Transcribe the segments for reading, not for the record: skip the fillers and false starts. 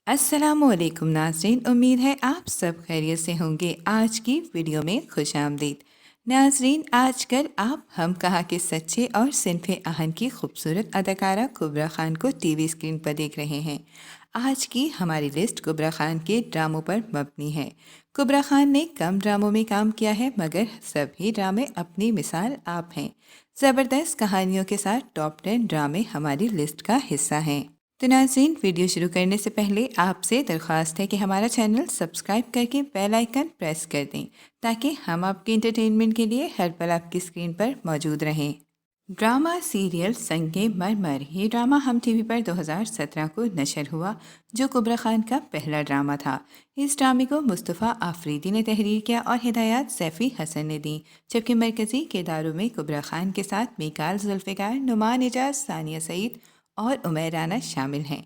السلام علیکم ناظرین، امید ہے آپ سب خیریت سے ہوں گے۔ آج کی ویڈیو میں خوش آمدید ناظرین۔ آج کل آپ ہم کہاں کے سچے اور صنف آہن کی خوبصورت اداکارہ کبریٰ خان کو ٹی وی اسکرین پر دیکھ رہے ہیں۔ آج کی ہماری لسٹ کبریٰ خان کے ڈراموں پر مبنی ہے۔ کبریٰ خان نے کم ڈراموں میں کام کیا ہے، مگر سبھی ڈرامے اپنی مثال آپ ہیں۔ زبردست کہانیوں کے ساتھ ٹاپ 10 ڈرامے ہماری لسٹ کا حصہ ہیں۔ تو ناظرین، ویڈیو شروع کرنے سے پہلے آپ سے درخواست ہے کہ ہمارا چینل سبسکرائب کر کے بیل آئیکن پریس کر دیں تاکہ ہم آپ کے انٹرٹینمنٹ کے لیے ہر پل آپ کی اسکرین پر موجود رہیں۔ ڈرامہ سیریل سنگ مرمر، یہ ڈرامہ ہم ٹی وی پر 2017 کو نشر ہوا، جو کبریٰ خان کا پہلا ڈرامہ تھا۔ اس ڈرامے کو مصطفیٰ آفریدی نے تحریر کیا اور ہدایات سیفی حسن نے دیں، جبکہ مرکزی کرداروں میں کبریٰ خان کے ساتھ میکال ذوالفقار، نعمان اعجاز، ثانیہ سعید اور عمیر رانا شامل ہیں۔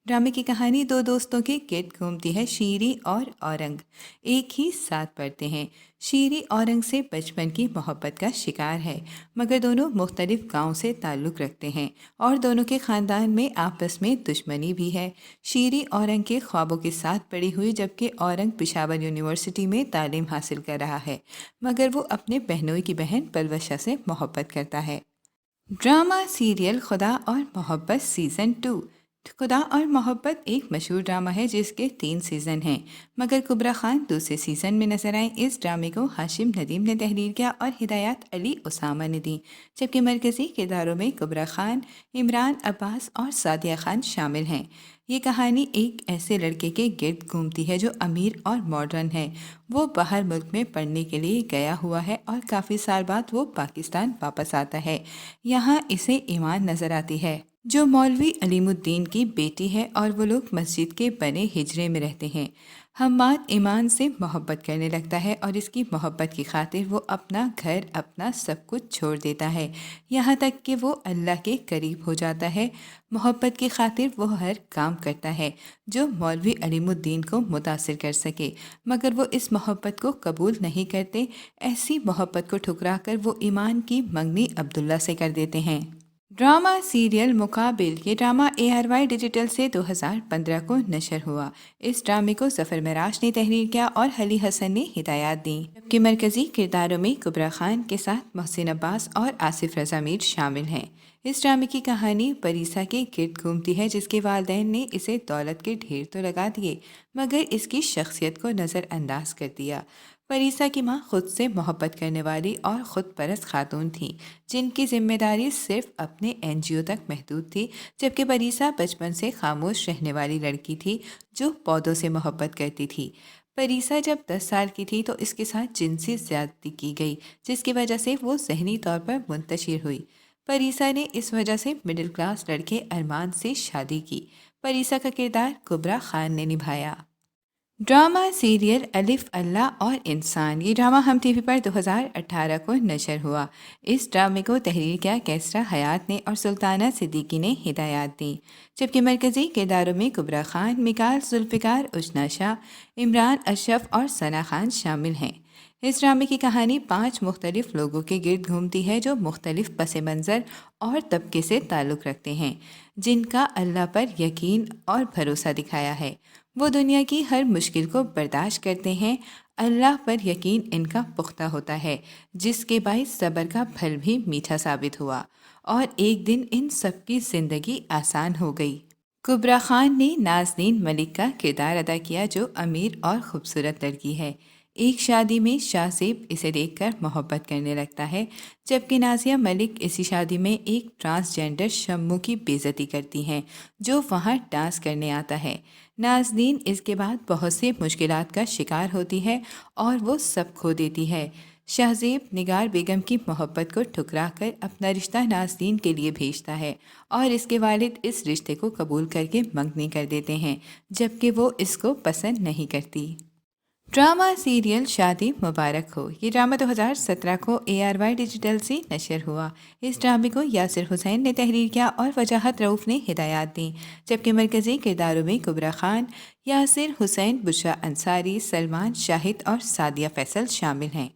ڈرامے کی کہانی دو دوستوں کے گرد گھومتی ہے۔ شیری اور اورنگ ایک ہی ساتھ پڑھتے ہیں۔ شیری اورنگ سے بچپن کی محبت کا شکار ہے، مگر دونوں مختلف گاؤں سے تعلق رکھتے ہیں اور دونوں کے خاندان میں آپس میں دشمنی بھی ہے۔ شیری اورنگ کے خوابوں کے ساتھ بڑی ہوئی، جبکہ اورنگ پشاور یونیورسٹی میں تعلیم حاصل کر رہا ہے، مگر وہ اپنے بہنوئی کی بہن پلوشا سے محبت کرتا ہے۔ ڈرامہ سیریل خدا اور محبت سیزن 2۔ خدا اور محبت ایک مشہور ڈرامہ ہے جس کے 3 سیزن ہیں، مگر کبریٰ خان دوسرے سیزن میں نظر آئیں۔ اس ڈرامے کو ہاشم ندیم نے تحریر کیا اور ہدایات علی اسامہ نے دیں، جبکہ مرکزی کرداروں میں کبریٰ خان، عمران عباس اور سعدیہ خان شامل ہیں۔ یہ کہانی ایک ایسے لڑکے کے گرد گھومتی ہے جو امیر اور ماڈرن ہے۔ وہ باہر ملک میں پڑھنے کے لیے گیا ہوا ہے اور کافی سال بعد وہ پاکستان واپس آتا ہے۔ یہاں اسے ایمان نظر آتی ہے، جو مولوی علیم الدین کی بیٹی ہے، اور وہ لوگ مسجد کے بنے ہجرے میں رہتے ہیں۔ حماد ایمان سے محبت کرنے لگتا ہے اور اس کی محبت کی خاطر وہ اپنا گھر، اپنا سب کچھ چھوڑ دیتا ہے، یہاں تک کہ وہ اللہ کے قریب ہو جاتا ہے۔ محبت کی خاطر وہ ہر کام کرتا ہے جو مولوی علیم الدین کو متاثر کر سکے، مگر وہ اس محبت کو قبول نہیں کرتے۔ ایسی محبت کو ٹھکرا کر وہ ایمان کی منگنی عبداللہ سے کر دیتے ہیں۔ ڈرامہ سیریل مقابل، یہ ڈرامہ ARY ڈیجیٹل سے 2015 کو نشر ہوا۔ اس ڈرامے کو ظفر معراج نے تحریر کیا اور علی حسن نے ہدایات دیں، جبکہ مرکزی کرداروں میں کبریٰ خان کے ساتھ محسن عباس اور آصف رضا میر شامل ہیں۔ اس ڈرامے کی کہانی پریسا کے گرد گھومتی ہے، جس کے والدین نے اسے دولت کے ڈھیر تو لگا دیے، مگر اس کی شخصیت کو نظر انداز کر دیا۔ پریسا کی ماں خود سے محبت کرنے والی اور خود پرست خاتون تھیں، جن کی ذمہ داری صرف اپنے NGO تک محدود تھی، جبکہ پریسا بچپن سے خاموش رہنے والی لڑکی تھی جو پودوں سے محبت کرتی تھی۔ پریسا جب 10 سال کی تھی تو اس کے ساتھ جنسی زیادتی کی گئی، جس کی وجہ سے وہ ذہنی طور پر منتشر ہوئی۔ پریسا نے اس وجہ سے مڈل کلاس لڑکے ارمان سے شادی کی۔ پریسا کا کردار کبریٰ خان نے نبھایا۔ ڈرامہ سیریل الف اللہ اور انسان، یہ ڈرامہ ہم ٹی وی پر 2018 کو نشر ہوا۔ اس ڈرامے کو تحریر کیا کیسرا حیات نے اور سلطانہ صدیقی نے ہدایات دیں، جبکہ مرکزی کرداروں میں کبریٰ خان، میکال ذوالفقار، اشنا شاہ، عمران اشرف اور ثنا خان شامل ہیں۔ اس ڈرامے کی کہانی 5 مختلف لوگوں کے گرد گھومتی ہے جو مختلف پس منظر اور طبقے سے تعلق رکھتے ہیں، جن کا اللہ پر یقین اور بھروسہ دکھایا ہے۔ وہ دنیا کی ہر مشکل کو برداشت کرتے ہیں۔ اللہ پر یقین ان کا پختہ ہوتا ہے، جس کے باعث صبر کا پھل بھی میٹھا ثابت ہوا، اور ایک دن ان سب کی زندگی آسان ہو گئی۔ کبریٰ خان نے نازنین ملک کا کردار ادا کیا، جو امیر اور خوبصورت لڑکی ہے۔ ایک شادی میں شاہ زیب اسے دیکھ کر محبت کرنے لگتا ہے، جبکہ نازیہ ملک اسی شادی میں ایک ٹرانسجینڈر شمو کی بے عزتی کرتی ہیں، جو وہاں ڈانس کرنے آتا ہے۔ نازنین اس کے بعد بہت سے مشکلات کا شکار ہوتی ہے اور وہ سب کھو دیتی ہے۔ شاہ زیب نگار بیگم کی محبت کو ٹھکرا کر اپنا رشتہ نازنین کے لیے بھیجتا ہے، اور اس کے والد اس رشتے کو قبول کر کے منگنی کر دیتے ہیں، جبکہ وہ اس کو پسند نہیں کرتی۔ ڈرامہ سیریل شادی مبارک ہو، یہ ڈرامہ 2017 کو ARY ڈیجیٹل سے نشر ہوا۔ اس ڈرامے کو یاسر حسین نے تحریر کیا اور وجاہت رؤف نے ہدایات دیں، جبکہ مرکزی کرداروں میں کبریٰ خان، یاسر حسین، بشریٰ انصاری، سلمان شاہد اور سعدیہ فیصل شامل ہیں۔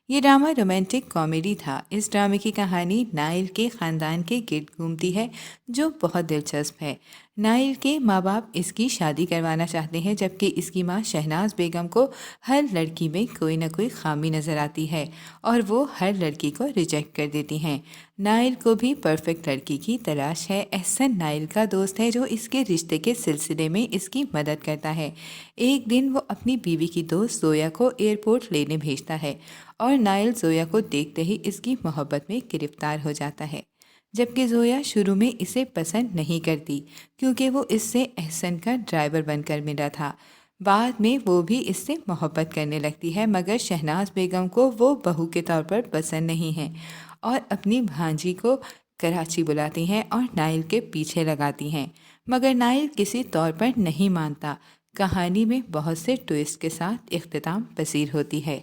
یہ ڈرامہ رومانٹک کامیڈی تھا۔ اس ڈرامے کی کہانی نائل کے خاندان کے گرد گھومتی ہے، جو بہت دلچسپ ہے۔ نائل کے ماں باپ اس کی شادی کروانا چاہتے ہیں، جبکہ اس کی ماں شہناز بیگم کو ہر لڑکی میں کوئی نہ کوئی خامی نظر آتی ہے اور وہ ہر لڑکی کو ریجیکٹ کر دیتی ہیں۔ نائل کو بھی پرفیکٹ لڑکی کی تلاش ہے۔ احسن نائل کا دوست ہے جو اس کے رشتے کے سلسلے میں اس کی مدد کرتا ہے۔ ایک دن وہ اپنی بیوی کی دوست زویا کو ایئرپورٹ لینے بھیجتا ہے اور نائل زویا کو دیکھتے ہی اس کی محبت میں گرفتار ہو جاتا ہے، جبکہ زویا شروع میں اسے پسند نہیں کرتی کیونکہ وہ اس سے احسن کا ڈرائیور بن کر ملا تھا۔ بعد میں وہ بھی اس سے محبت کرنے لگتی ہے، مگر شہناز بیگم کو وہ بہو کے طور پر پسند نہیں ہے اور اپنی بھانجی کو کراچی بلاتی ہیں اور نائل کے پیچھے لگاتی ہیں، مگر نائل کسی طور پر نہیں مانتا۔ کہانی میں بہت سے ٹویسٹ کے ساتھ اختتام پذیر ہوتی ہے۔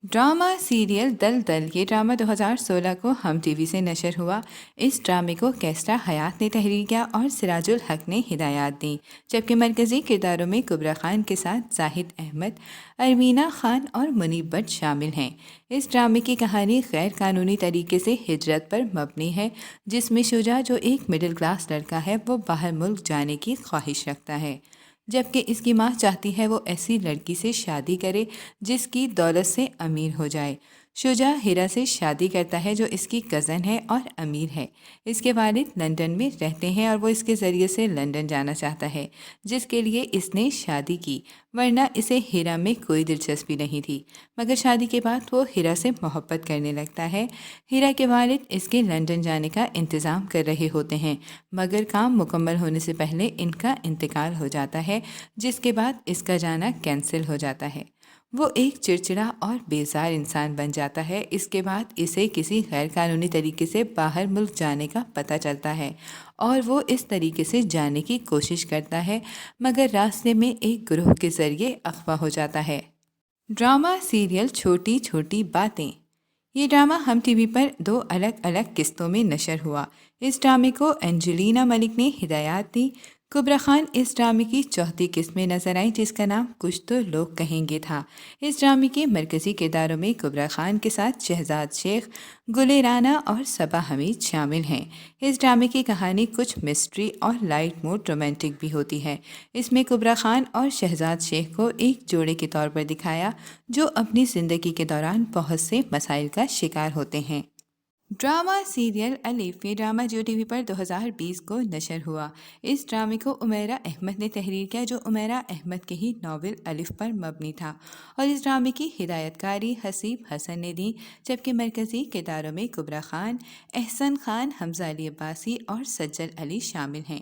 ڈرامہ سیریل دل دل، یہ ڈرامہ 2016 کو ہم ٹی وی سے نشر ہوا۔ اس ڈرامے کو کیسرا حیات نے تحریر کیا اور سراج الحق نے ہدایات دیں، جبکہ مرکزی کرداروں میں کبرا خان کے ساتھ زاہد احمد، ارمینا خان اور منیب بٹ شامل ہیں۔ اس ڈرامے کی کہانی غیر قانونی طریقے سے ہجرت پر مبنی ہے، جس میں شجاع جو ایک مڈل کلاس لڑکا ہے وہ باہر ملک جانے کی خواہش رکھتا ہے، جبکہ اس کی ماں چاہتی ہے وہ ایسی لڑکی سے شادی کرے جس کی دولت سے امیر ہو جائے۔ شجاع ہیرا سے شادی کرتا ہے جو اس کی کزن ہے اور امیر ہے۔ اس کے والد لندن میں رہتے ہیں اور وہ اس کے ذریعے سے لندن جانا چاہتا ہے، جس کے لیے اس نے شادی کی، ورنہ اسے ہیرا میں کوئی دلچسپی نہیں تھی، مگر شادی کے بعد وہ ہیرا سے محبت کرنے لگتا ہے۔ ہیرا کے والد اس کے لندن جانے کا انتظام کر رہے ہوتے ہیں، مگر کام مکمل ہونے سے پہلے ان کا انتقال ہو جاتا ہے، جس کے بعد اس کا جانا کینسل ہو جاتا ہے۔ وہ ایک چڑچڑا اور بیزار انسان بن جاتا ہے۔ اس کے بعد اسے کسی غیر قانونی طریقے سے باہر ملک جانے کا پتہ چلتا ہے اور وہ اس طریقے سے جانے کی کوشش کرتا ہے، مگر راستے میں ایک گروہ کے ذریعے اغوا ہو جاتا ہے۔ ڈرامہ سیریل چھوٹی چھوٹی باتیں، یہ ڈرامہ ہم ٹی وی پر 2 الگ الگ قسطوں میں نشر ہوا۔ اس ڈرامے کو انجلینا ملک نے ہدایات دی۔ کبرا خان اس ڈرامے کی چوتھی قسط میں نظر آئی، جس کا نام کچھ تو لوگ کہیں گے تھا۔ اس ڈرامے کے مرکزی کرداروں میں کبرا خان کے ساتھ شہزاد شیخ، گل رانا اور صبا حمید شامل ہیں۔ اس ڈرامے کی کہانی کچھ مسٹری اور لائٹ موڈ رومانٹک بھی ہوتی ہے۔ اس میں کبرا خان اور شہزاد شیخ کو ایک جوڑے کے طور پر دکھایا جو اپنی زندگی کے دوران بہت سے مسائل کا شکار ہوتے ہیں۔ ڈرامہ سیریل الف، یہ ڈرامہ جیو ٹی وی پر 2020 کو نشر ہوا۔ اس ڈرامے کو عمیرہ احمد نے تحریر کیا جو عمیرہ احمد کے ہی ناول الف پر مبنی تھا، اور اس ڈرامے کی ہدایت کاری حسیب حسن نے دی، جبکہ مرکزی کرداروں میں کبرا خان، احسن خان، حمزہ علی عباسی اور سجل علی شامل ہیں۔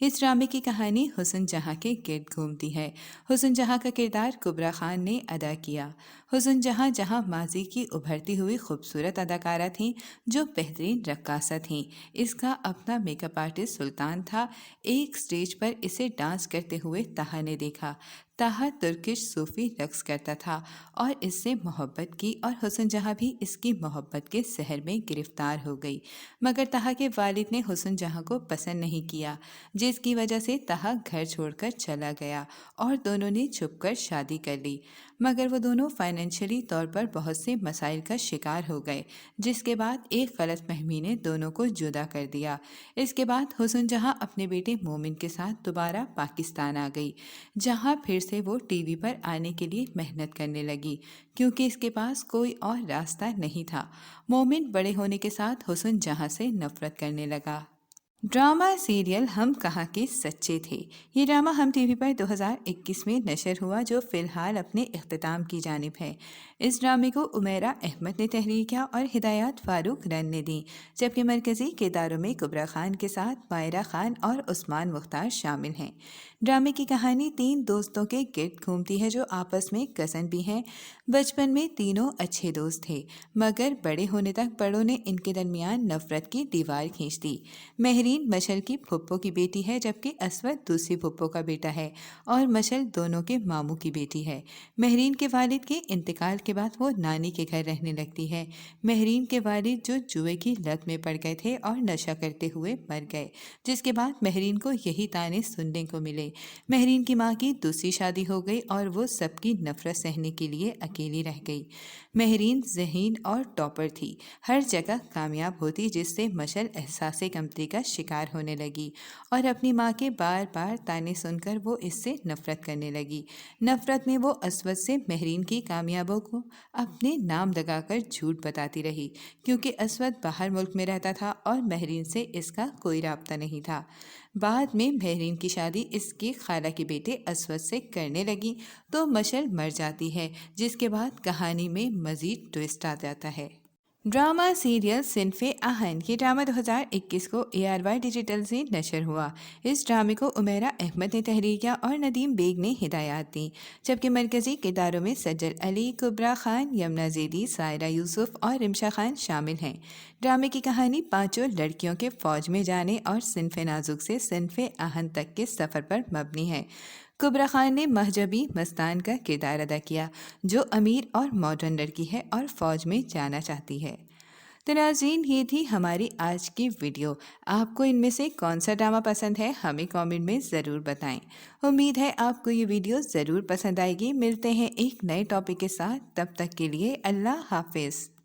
اس ڈرامے کی کہانی حسن جہاں کے گرد گھومتی ہے۔ حسن جہاں کا کردار کبرا خان نے ادا کیا۔ حسن جہاں جہاں ماضی کی ابھرتی ہوئی خوبصورت اداکارہ تھیں جو بہترین رقاصہ تھیں۔ اس کا اپنا میک اپ آرٹسٹ سلطان تھا۔ ایک سٹیج پر اسے ڈانس کرتے ہوئے طہا نے دیکھا۔ طہا ترکش صوفی رقص کرتا تھا اور اس سے محبت کی، اور حسن جہاں بھی اس کی محبت کے سحر میں گرفتار ہو گئی، مگر طہا کے والد نے حسن جہاں کو پسند نہیں کیا، جس کی وجہ سے طہا گھر چھوڑ کر چلا گیا اور دونوں نے چھپ کر شادی کر لی، مگر وہ دونوں فائنینشلی طور پر بہت سے مسائل کا شکار ہو گئے، جس کے بعد ایک غلط فہمی نے دونوں کو جدا کر دیا۔ اس کے بعد حسن جہاں اپنے بیٹے مومن کے ساتھ دوبارہ پاکستان آ گئی، جہاں پھر سے وہ ٹی وی پر آنے کے لیے محنت کرنے لگی، کیونکہ اس کے پاس کوئی اور راستہ نہیں تھا۔ مومن بڑے ہونے کے ساتھ حسن جہاں سے نفرت کرنے لگا۔ ڈرامہ سیریل ہم کہاں کے سچے تھے، یہ ڈرامہ ہم ٹی وی پر 2021 میں نشر ہوا جو فی الحال اپنے اختتام کی جانب ہے۔ اس ڈرامے کو عمیرہ احمد نے تحریر کیا اور ہدایات فاروق رن نے دی، جبکہ مرکزی کرداروں میں کبرا خان کے ساتھ مائرہ خان اور عثمان مختار شامل ہیں۔ ڈرامے کی کہانی 3 دوستوں کے گرد گھومتی ہے جو آپس میں کزن بھی ہیں۔ بچپن میں تینوں اچھے دوست تھے، مگر بڑے ہونے تک بڑوں نے ان کے درمیان نفرت کی دیوار کھینچ دی۔ مہرین مشل کی پھپھو کی بیٹی ہے، جبکہ اسود دوسری پھپھو کا بیٹا ہے اور مشل دونوں کے ماموں کی بیٹی ہے۔ مہرین کے والد کے انتقال کے بعد وہ نانی کے گھر رہنے لگتی ہے۔ مہرین کے والد جو جوئے کی لت میں پڑ گئے تھے اور نشہ کرتے ہوئے مر گئے، جس کے بعد مہرین کو یہی طعنے سننے کو ملے گئے۔ مہرین کی ماں کی دوسری شادی ہو گئی اور وہ سب کی نفرت سہنے کے لیے اکیلی رہ گئی۔ مہرین ذہین اور ٹاپر تھی، ہر جگہ کامیاب ہوتی، جس سے مشل احساس کمتری کا شکار ہونے لگی اور اپنی ماں کے بار بار تانے سن کر وہ اس سے نفرت کرنے لگی۔ نفرت میں وہ اسود سے مہرین کی کامیابیوں کو اپنے نام لگا کر جھوٹ بتاتی رہی، کیونکہ اسود باہر ملک میں رہتا تھا اور مہرین سے اس کا کوئی رابطہ نہیں تھا۔ بعد میں مہرین کی شادی اس کی خالہ کے بیٹے اسود سے کرنے لگی تو مشل مر جاتی ہے، جس کے بعد کہانی میں مزید ٹویسٹ آ جاتا ہے۔ ڈرامہ سیریل صنف آہن۔ یہ ڈرامہ 2021 کو ARY ڈیجیٹل سے نشر ہوا۔ اس ڈرامے کو عمیرہ احمد نے تحریر کیا اور ندیم بیگ نے ہدایات دیں، جبکہ مرکزی کرداروں میں سجل علی، کبرا خان، یمنا زیدی، سائرہ یوسف اور رمشا خان شامل ہیں۔ ڈرامے کی کہانی پانچوں لڑکیوں کے فوج میں جانے اور صنف نازک سے صنف آہن تک کے سفر پر مبنی ہے۔ کبرا خان نے مہجبی مستان کا کردار ادا کیا، جو امیر اور ماڈرن لڑکی ہے اور فوج میں جانا چاہتی ہے۔ تو ناظرین، یہ تھی ہماری آج کی ویڈیو۔ آپ کو ان میں سے کون سا ڈرامہ پسند ہے ہمیں کامنٹ میں ضرور بتائیں۔ امید ہے آپ کو یہ ویڈیو ضرور پسند آئے گی۔ ملتے ہیں ایک نئے ٹاپک کے ساتھ، تب تک کے لیے اللہ حافظ۔